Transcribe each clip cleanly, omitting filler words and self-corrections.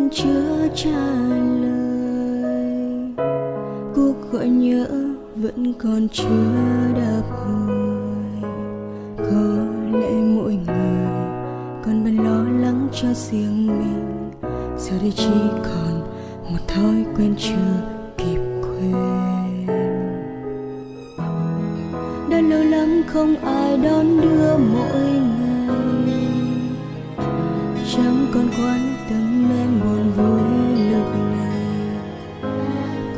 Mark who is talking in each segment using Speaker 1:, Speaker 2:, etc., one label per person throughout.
Speaker 1: vẫn chưa trả lời, cuộc gọi nhớ vẫn còn chưa đáp hồi. Có lẽ mỗi người còn vẫn lo lắng cho riêng mình, giờ đây chỉ còn một thói quen chưa kịp quên. Đã lâu lắm không ai đón đưa mỗi ngày, chẳng còn quan tâm em buồn vui lúc này.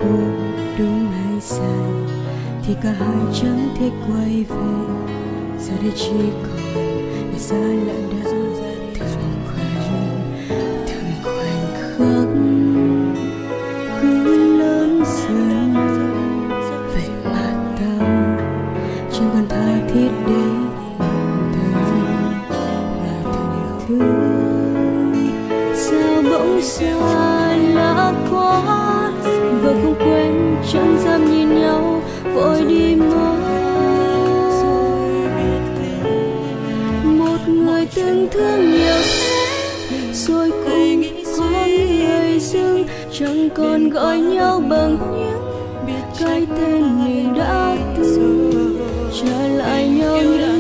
Speaker 1: Cuộc đúng hay sai thì cả hai chẳng thể quay về, giờ đây chỉ còn để xa lạ đã thường khoảnh khắc cứ lớn dần. Vậy mà tao chẳng còn tha thiết để bận tâm là từng thứ. Sao bỗng xa lạ quá và không quen, chẳng dám nhìn nhau vội đi mất. Một người từng thương nhiều thế rồi cũng có người dưng, chẳng còn gọi nhau bằng những cái tên mình đã từng. Trả lại nhau những